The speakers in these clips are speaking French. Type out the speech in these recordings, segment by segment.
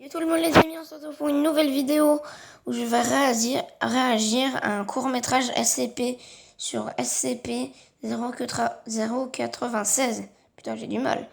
Yo tout le monde les amis, on se retrouve pour une nouvelle vidéo où je vais réagir à un court-métrage SCP sur SCP-096. Putain, j'ai du mal.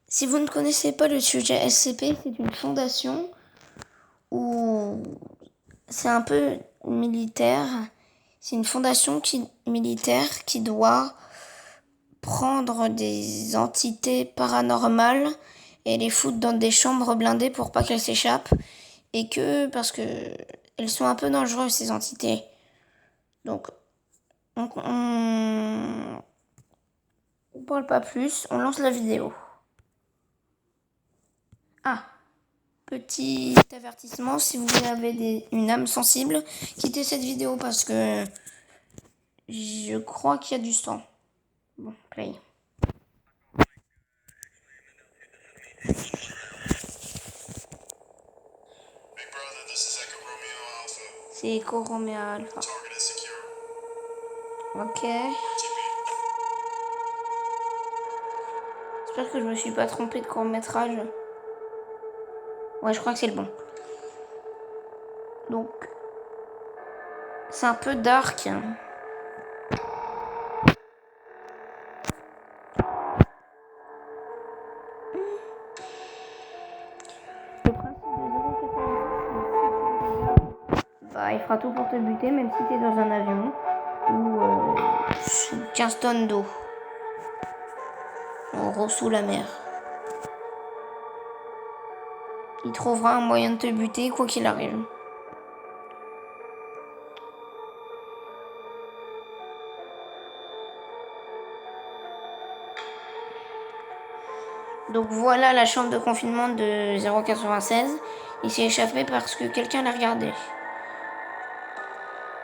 Si vous ne connaissez pas le sujet SCP, c'est une fondation où c'est un peu militaire. C'est une fondation militaire qui doit prendre des entités paranormales et les foutre dans des chambres blindées pour pas qu'elles s'échappent. Et parce que elles sont un peu dangereuses, ces entités. Donc, on parle pas plus, on lance la vidéo. Ah, petit avertissement, si vous avez une âme sensible, quittez cette vidéo parce que je crois qu'il y a du sang. Bon, play. C'est Echo Romeo Alpha. Ok. J'espère que je me suis pas trompé de court-métrage. Ouais, je crois que c'est le bon. Donc, c'est un peu dark. Le principe de 0,86, bah, il fera tout pour te buter, même si t'es dans un avion ou sous 15 tonnes d'eau. En gros, sous la mer. Il trouvera un moyen de te buter, quoi qu'il arrive. Donc voilà la chambre de confinement de 096. Il s'est échappé parce que quelqu'un l'a regardé.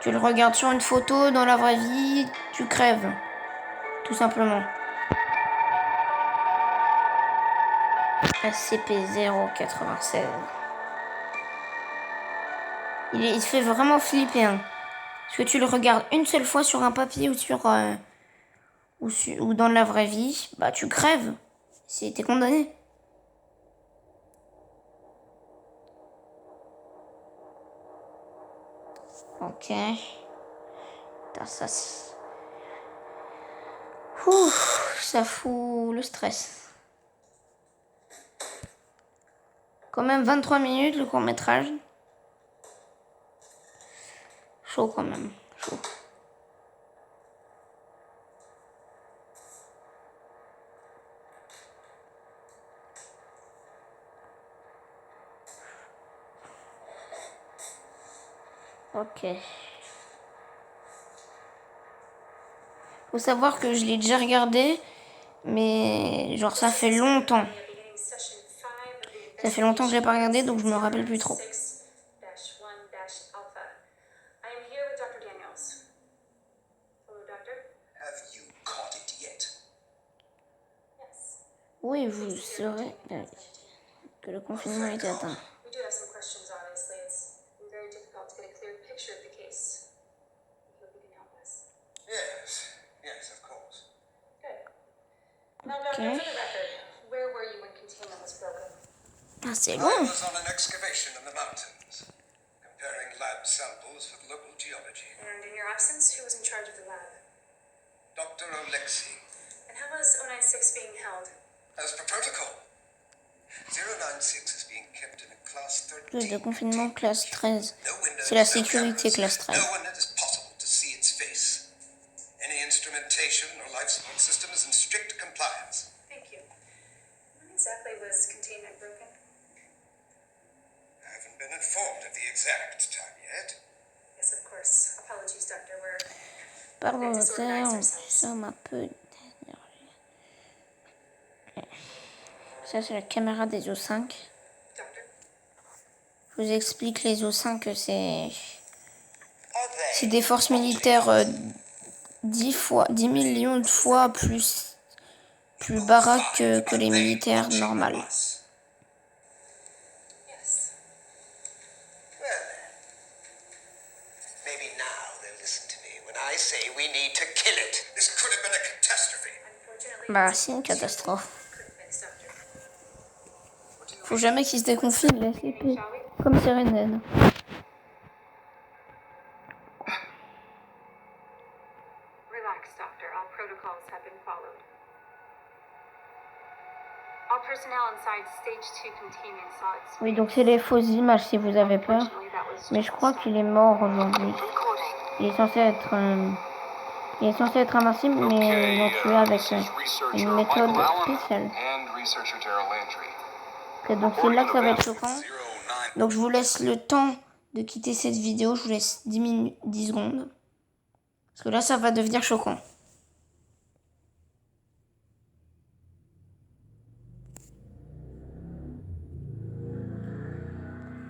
Tu le regardes sur une photo, dans la vraie vie, tu crèves. Tout simplement. SCP-096. Il se fait vraiment flipper. Hein. Parce que tu le regardes une seule fois sur un papier ou ou dans la vraie vie, bah tu crèves. T'es condamné. Ok. Putain, ça fout le stress. Quand même 23 minutes le court-métrage. Chaud quand même. Chaud. Ok. Faut savoir que je l'ai déjà regardé, mais genre ça fait longtemps. Ça fait longtemps que je l'ai pas regardé, donc je me rappelle plus trop. Oui, vous saurez que le confinement est atteint. Ok. Ah, c'est long. And in your absence, who was in charge of the lab? Dr. Alexei. And how was 096 being held? As per protocol. 096 is being kept in a class 13. Le confinement classe 13. C'est la sécurité classe 13. No one that is possible to see its face. Any instrumentation or life support system is in strict compliance. Thank you. When exactly was containment broken? I haven't been informed of the exact time yet. Yes, of course. Apologies, Doctor. Pardon, docteur, nous sommes un peu... Ça, c'est la caméra des O5. Je vous explique, les O5, c'est des forces militaires 10 millions de fois plus baraques que les militaires normales. Bah, c'est une catastrophe. Faut jamais qu'il se déconfine, la SCP. Comme Serenade. Relax, Doctor. All protocols have been followed. All personnel inside stage 2 containment saw its... Oui, donc c'est les fausses images si vous avez peur. Mais je crois qu'il est mort aujourd'hui. Il est censé être invincible, mais ils l'ont tué avec une méthode spéciale. Ok, donc c'est là que ça va être choquant. Donc je vous laisse le temps de quitter cette vidéo. Je vous laisse 10 secondes. Parce que là, ça va devenir choquant.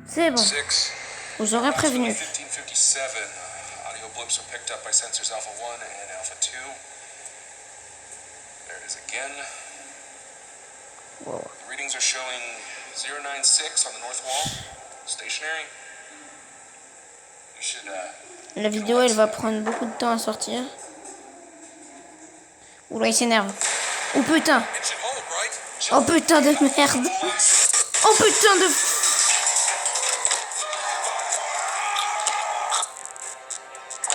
C'est bon. Je vous aurais prévenu. 1557. Audio blips are picked up by sensors Alpha 1 and Alpha 2. There it is again. Wow. The readings are showing 096 on the north wall. Stationary. You should, La vidéo, elle va prendre beaucoup de temps à sortir. Oula, il s'énerve. Oh putain. Oh putain de merde. Oh putain de...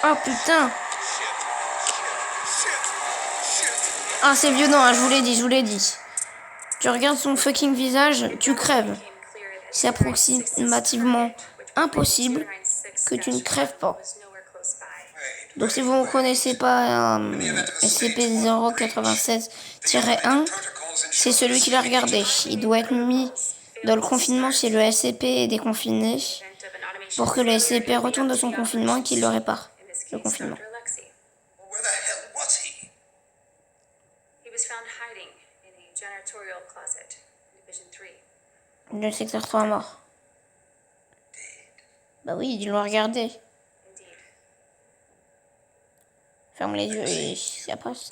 Oh putain. Ah, c'est violent, hein, je vous l'ai dit. Tu regardes son fucking visage, tu crèves. C'est approximativement impossible que tu ne crèves pas. Donc si vous ne connaissez pas SCP-096-1, c'est celui qui l'a regardé. Il doit être mis dans le confinement si le SCP est déconfiné pour que le SCP retourne de son confinement et qu'il le répare. Le confinement. where the hell was he? He was found hiding in a janitorial closet in Division 3. Le secteur 3 mort. Bah oui, ils l'ont regardé. Indeed. Ferme les yeux et ça passe.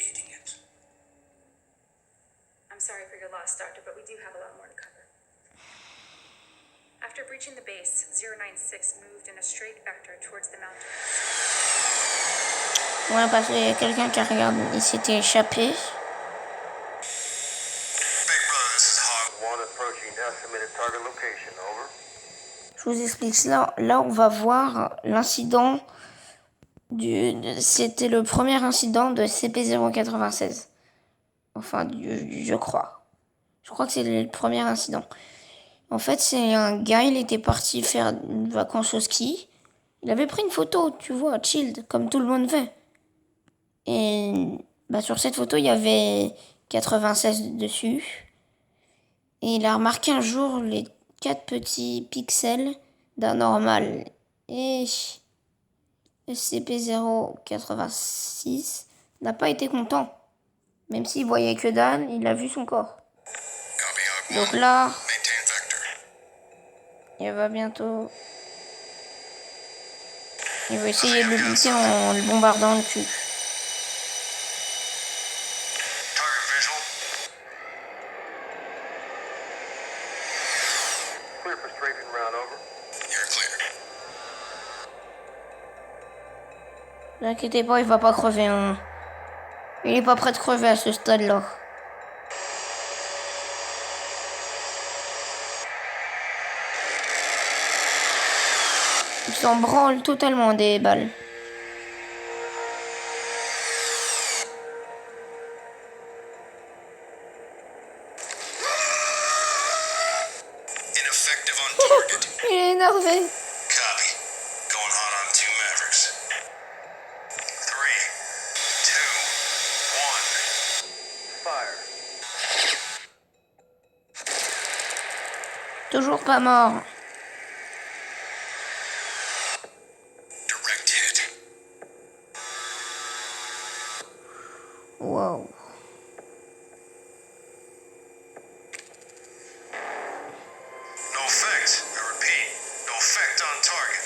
I'm sorry for your loss, Doctor, but we do have a lot more to cover. After breaching the base, 096 moved in a straight vector towards the mountains. Ouais, parce qu'il y a quelqu'un qui regarde, il s'était échappé. Big Brother, this is Hog. One approaching estimated target location, over. Je vous explique cela. Là, on va voir l'incident c'était le premier incident de CP096. Enfin, je crois. Je crois que c'est le premier incident. En fait, c'est un gars, il était parti faire une vacance au ski. Il avait pris une photo, tu vois, chilled, comme tout le monde fait. Et bah, sur cette photo, il y avait 96 dessus. Et il a remarqué un jour les 4 petits pixels d'un normal. Et SCP-086 n'a pas été content. Même s'il voyait que dalle, il a vu son corps. Donc là, il va bientôt... Il va essayer de le buter en le bombardant le cul. Clear for strafing round, over. You're clear. Ne vous inquiétez pas, il va pas crever. Hein. Il est pas prêt de crever à ce stade-là. Il s'en branle totalement des balles. Ineffective on target. Il est énervé. Copy. Going hot on 2 Mavericks. 3, 2, 1. Fire. Toujours pas mort. Direct hit. Wow. No effect. I repeat, no effect on target.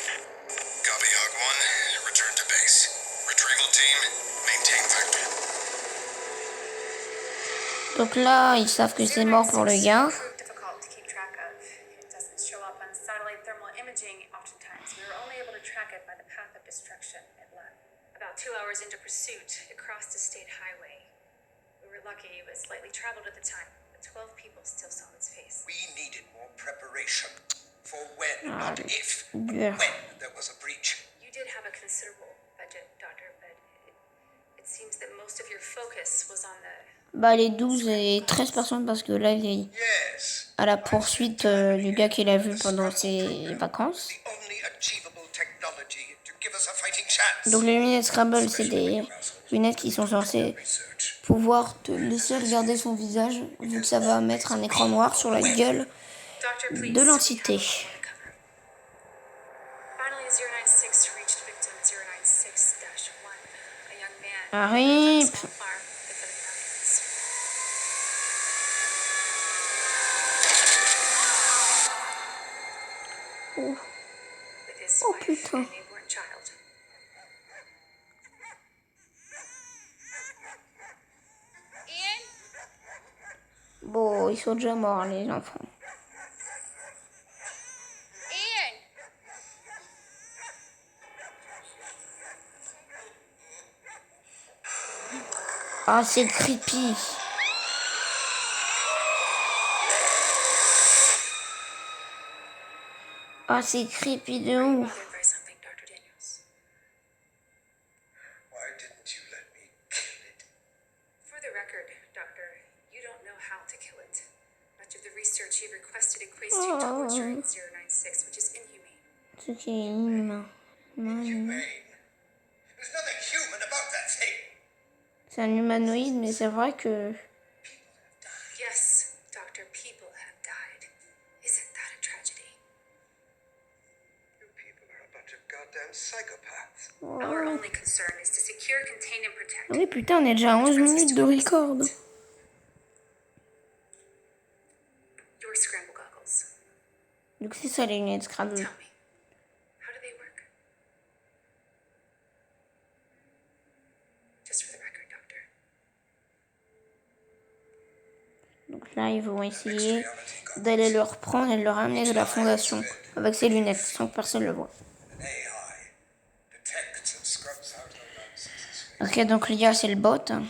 Copy, Hog 1. Return to base. Retrieval team, maintain vector. Donc là, ils savent que c'est mort pour le gars. Difficult to keep track of. It doesn't show up on satellite thermal imaging oftentimes. We were only able to track it by the path of destruction it left. About 2 hours into pursuit, it crossed a state highway. We were lucky it was lightly traveled at the time, but but 12 people still saw its face. We needed more preparation for when, Ah, not if, but dur. when there was a breach. You did have a considerable budget, Doctor, but it seems that most of your focus was on the... Bah, les 12 et 13 personnes parce que là, il est Yes. à la poursuite du gars qu'il a vu pendant ses vacances. The only achievable technology to give us a fighting chance. Donc les lunettes Scrabble, c'est des lunettes qui sont censées pouvoir te laisser regarder son visage, vu que ça va mettre un écran noir sur la gueule Doctor, please. de l'entité. Finally, 096 reached victim 096-1, a young man. Arrive. Small farm at the mountains. Oh, With his oh wife putain. and newborn child. Ian? Bon, ils sont déjà morts, les enfants. Ian? Ah, c'est creepy. Ah, c'est creepy de ouf. Bothered by something, Dr. Daniels. Why didn't you let me kill it? For the record, Doctor, you don't know how to kill it. Much of the research you've requested equates to torture in 096, which is inhumane. Ce qui est inhumain. Humane. There's nothing human about that thing. C'est un humanoïde, mais c'est vrai que... Yes, Doctor, people have died. Isn't that a tragedy? You people are a bunch of goddamn psychopaths. Our only concern is to secure, contain, and protect. Oui, putain, on est déjà à 11 minutes de record. Your scramble goggles. Donc c'est ça les lunettes Scrabble. Tell me, how do they work? Just for the record, Doctor. Donc là, ils vont essayer d'aller le reprendre et de le ramener de la fondation avec ses lunettes sans que personne le voie. An AI detects and scrubs out nonsense. Ok, donc l'IA c'est le bot Brilliant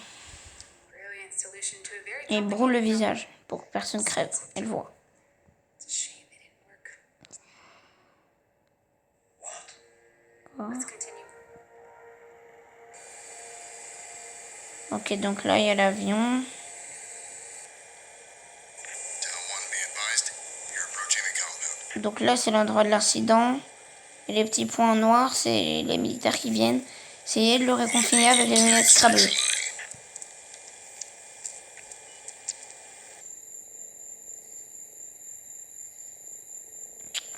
solution to a very et il brûle le visage pour que personne crève et le voit. It's a shame it didn't work. What? Let's continue. Ok, donc là il y a l'avion. Donc là c'est l'endroit de l'accident. Et les petits points noirs, c'est les militaires qui viennent essayer de le réconfiner avec les lunettes Scrabble.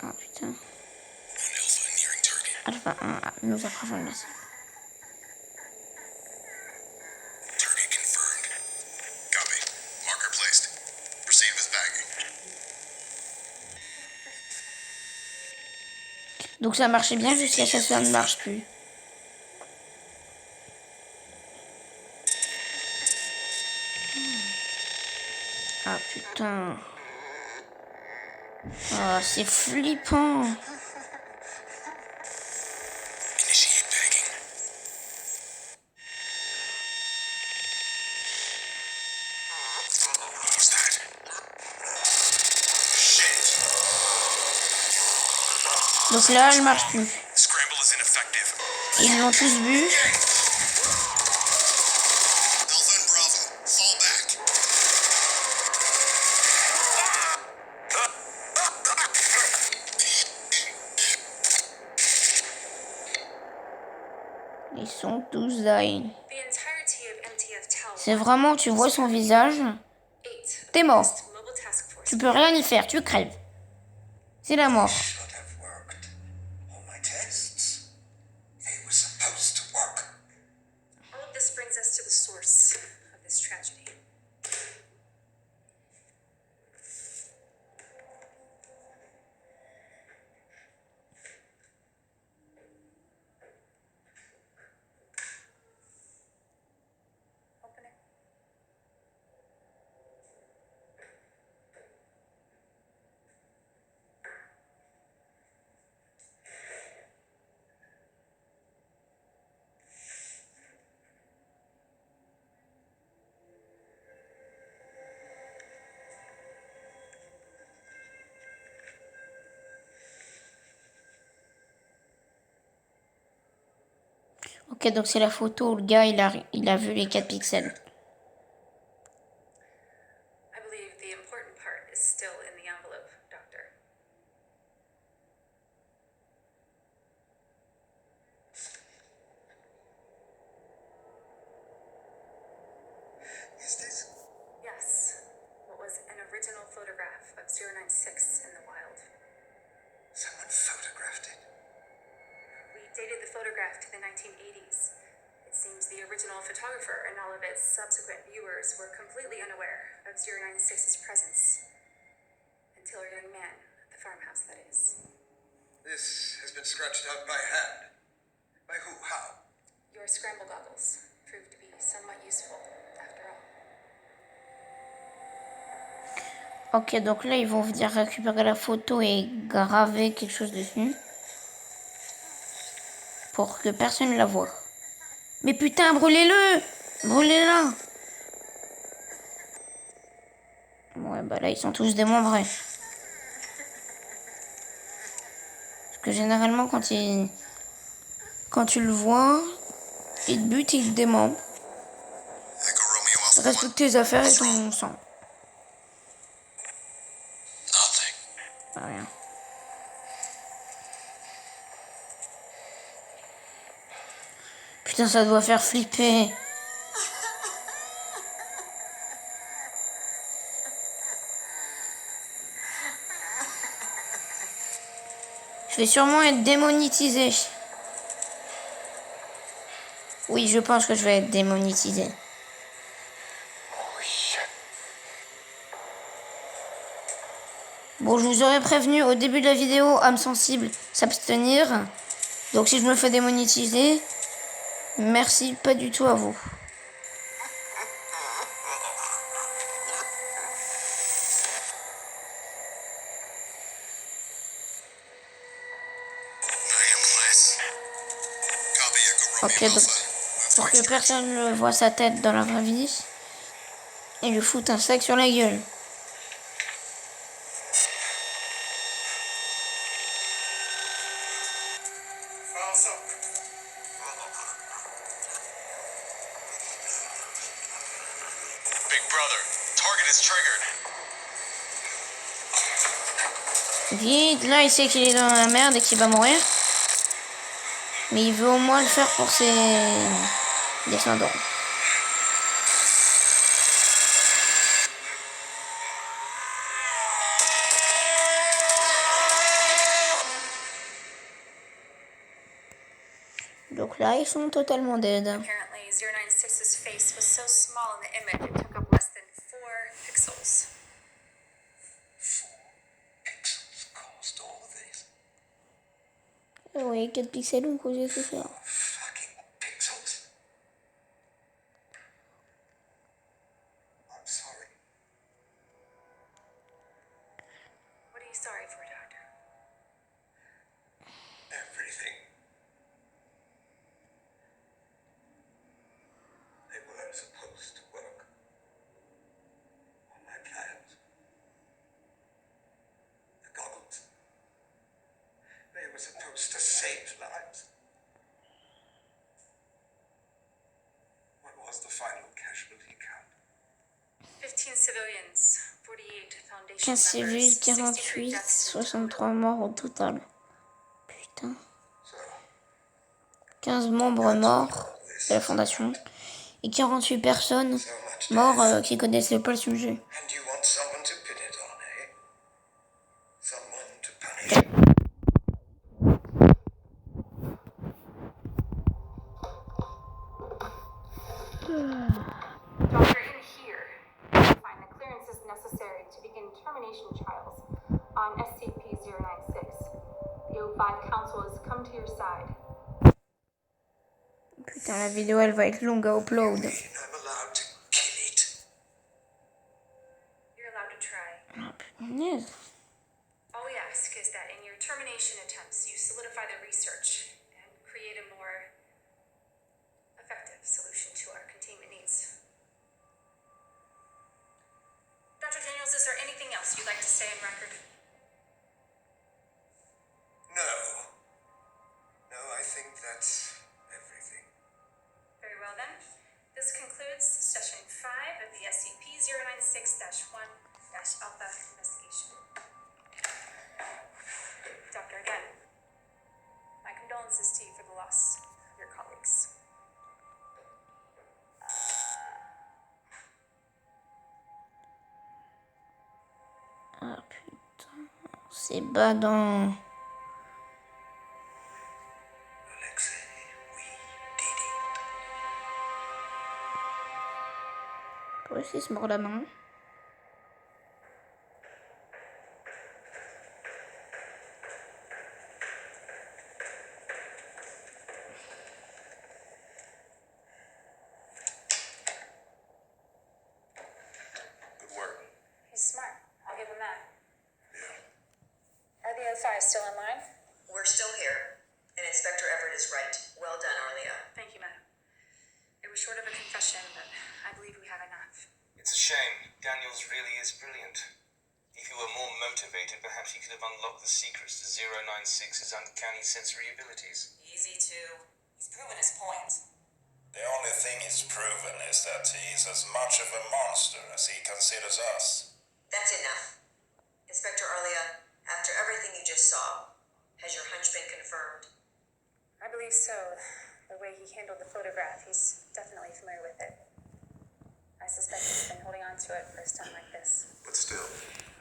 Ah putain. Alpha 1 nous approchons de la cible. Target confirmed. Copy. Marker placed. Proceed with bagging. Donc ça marchait bien jusqu'à ce que ça ne marche plus. Ah putain. Ah, c'est flippant. Initiate bagging. What's that? Shit. Donc là, elle marche plus. Scramble is ineffective. Ils l'ont tous vu. Alpha and Bravo, fall back. Ils sont tous dying. The entirety of MTF Tower C'est vraiment, tu vois son visage. 8 T'es mort. Mobile Task Force. Tu peux rien y faire, tu crèves. C'est la mort. Should have worked. All my tests. They were supposed to work. All of this brings us to the source of this tragedy. Open it. Ok, donc c'est la photo où le gars, il a vu les 4 pixels. I believe the important part is still in the envelope, Doctor. Is this? Yes, what was an original photograph of 096 in the wild. Someone photographed it. We dated the photograph to the 1980s. It seems the original photographer and all of its subsequent viewers were completely unaware of 096's presence. Until a young man at the farmhouse, that is. This has been scratched out by hand. By who? How? Your scramble goggles proved to be somewhat useful, after all. Ok, donc là, ils vont venir récupérer la photo et graver quelque chose dessus. Pour que personne ne la voie. Mais putain, brûlez-le! Brûlez-la! Ouais, bah là, ils sont tous démembrés. Parce que généralement, quand tu le vois, il te bute et il te démembre. Echo Romeo Alpha Reste 1. toutes tes affaires et ton sang. Nothing. Bah, rien. Putain, ça doit faire flipper. Je vais sûrement être démonétisé. Oui, je pense que je vais être démonétisé. Holy shit. Bon, je vous aurais prévenu au début de la vidéo, âme sensible, s'abstenir. Donc si je me fais démonétiser, merci pas du tout à vous. Copy Echo Ok, Romeo donc Alpha. pour que personne ne voit sa tête dans la vraie vie, il lui fout un sac sur la gueule. Files up. Big brother, target is triggered. Vite, là il sait qu'il est dans la merde et qu'il va mourir. Mais il veut au moins le faire pour ses descendants. Donc là, ils sont totalement dead. Apparently, 096's face was so small in the image it took up less than 4 pixels. 4 pixels caused all this. Et oui, 4 pixels ont causé tout ça. Fucking pixels. I'm sorry. What are you sorry for, Doctor? Everything. They were supposed to work. On my plans. The goggles. They were supposed to save lives. What was the final casualty count? 15 civilians, 48 Foundation 15 civils, members, 48, 63 deaths in total. 63 morts au total. Putain. So, 15 membres morts de la fondation. Et 48 personnes so much mortes qui connaissaient pas le sujet. And you want someone to pin it on, eh? Someone to punish. Doctor, in here, you find the clearances necessary to begin termination trials on SCP-096. The O5 Council has come to your side. Putain, la vidéo elle va être longue à upload. I'm allowed to kill it. You're allowed to try. Ah, punaise. All we ask is that in your termination attempts, you solidify the research and create a more effective solution to our containment needs. Dr. Daniels, is there anything else you'd like to say in record? No. No, I think that's everything. C'est badant. Alexei, we did it. Pour essayer de se mordre la main. Good work. He's smart. I'll give him that. Yeah. Are the O5 still in line? We're still here, and Inspector Everett is right. Well done, Arlia. Thank you, madam. It was short of a confession, but I believe we have enough. It's a shame. Daniels really is brilliant. If he were more motivated, perhaps he could have unlocked the secrets to 096's uncanny sensory abilities. Easy to. He's proven his point. The only thing he's proven is that he's as much of a monster as he considers us. That's enough. Inspector Arlia, after everything you just saw, has your hunch been confirmed? I believe so. The way he handled the photograph, he's definitely familiar with it. I suspect he's been holding on to it for a stunt like this. But still,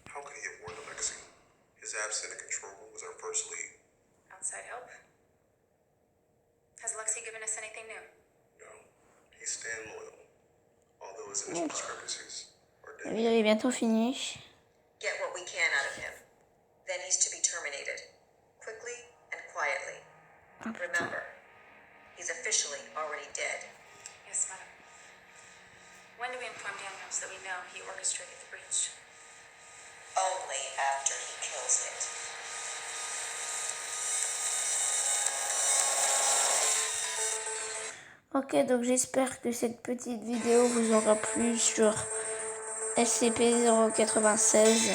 how could he have warned Alexei? His absence in control room was our first lead. Outside help? Has Lexi given us anything new? No, he's staying loyal. Although his initial discrepancies are La dead. vidéo est bientôt finie. Get what we can out of him. Then he's to be terminated. Quickly and quietly. Ah, putain. Remember, he's officially already dead. Yes, madam. When do we inform Daniels that we know he orchestrated the breach? Only after he kills it. Ok, donc j'espère que cette petite vidéo vous aura plu sur SCP-096.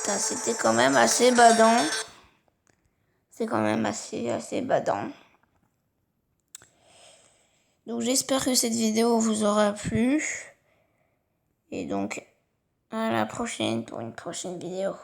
Putain, c'était quand même assez badant. C'est quand même assez badant. Donc j'espère que cette vidéo vous aura plu. Et donc à la prochaine pour une prochaine vidéo.